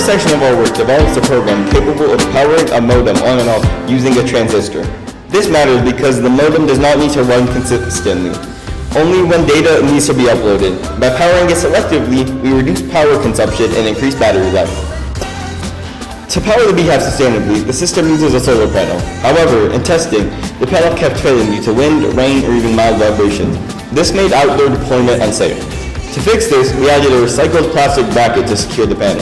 first section of our work develops a program capable of powering a modem on and off using a transistor. This matters because the modem does not need to run consistently, only when data needs to be uploaded. By powering it selectively, we reduce power consumption and increase battery life. To power the Beehive sustainably, the system uses a solar panel. However, in testing, the panel kept failing due to wind, rain, or even mild vibrations. This made outdoor deployment unsafe. To fix this, we added a recycled plastic bracket to secure the panel.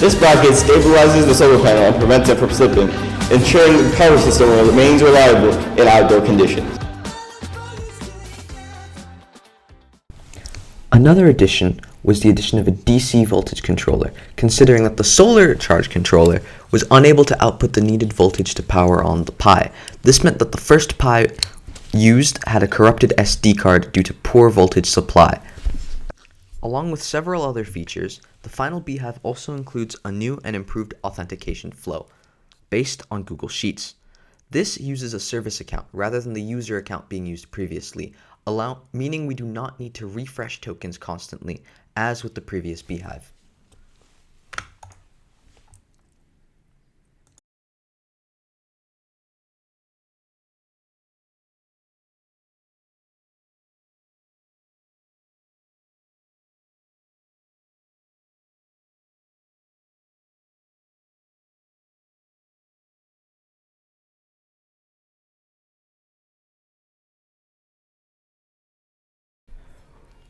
This bracket stabilizes the solar panel and prevents it from slipping, ensuring the power system remains reliable in outdoor conditions. Another addition was the addition of a DC voltage controller, considering that the solar charge controller was unable to output the needed voltage to power on the Pi. This meant that the first Pi used had a corrupted SD card due to poor voltage supply. Along with several other features, the final Beehive also includes a new and improved authentication flow, based on Google Sheets. This uses a service account rather than the user account being used previously, meaning we do not need to refresh tokens constantly, as with the previous Beehive.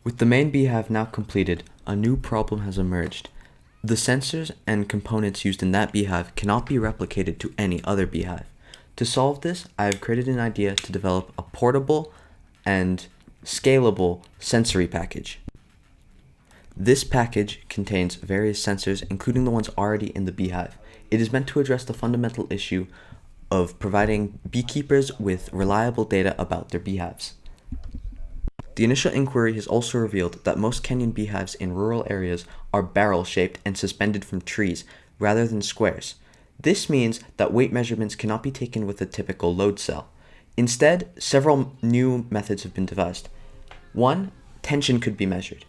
With the main Beehive now completed, a new problem has emerged. The sensors and components used in that Beehive cannot be replicated to any other Beehive. To solve this, I have created an idea to develop a portable and scalable sensory package. This package contains various sensors, including the ones already in the Beehive. It is meant to address the fundamental issue of providing beekeepers with reliable data about their beehives. The initial inquiry has also revealed that most Kenyan beehives in rural areas are barrel-shaped and suspended from trees rather than squares. This means that weight measurements cannot be taken with a typical load cell. Instead, several new methods have been devised. 1. Tension could be measured.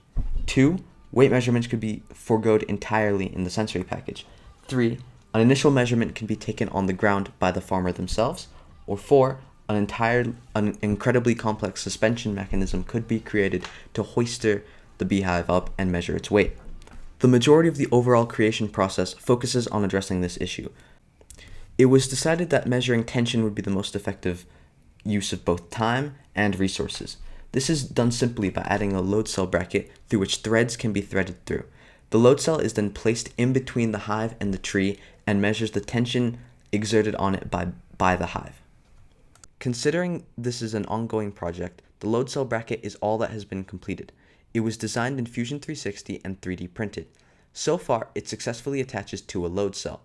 2. Weight measurements could be foregoed entirely in the sensory package. 3. An initial measurement can be taken on the ground by the farmer themselves. Or 4. An incredibly complex suspension mechanism could be created to hoist the beehive up and measure its weight. The majority of the overall creation process focuses on addressing this issue. It was decided that measuring tension would be the most effective use of both time and resources. This is done simply by adding a load cell bracket through which threads can be threaded through. The load cell is then placed in between the hive and the tree and measures the tension exerted on it by the hive. Considering this is an ongoing project, the load cell bracket is all that has been completed. It was designed in Fusion 360 and 3D printed. So far, it successfully attaches to a load cell.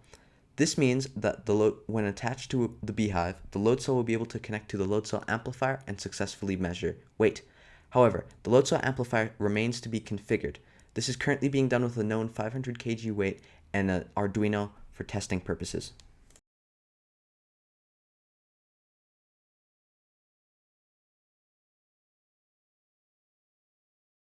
This means that when attached to the beehive, the load cell will be able to connect to the load cell amplifier and successfully measure weight. However, the load cell amplifier remains to be configured. This is currently being done with a known 500 kg weight and an Arduino for testing purposes.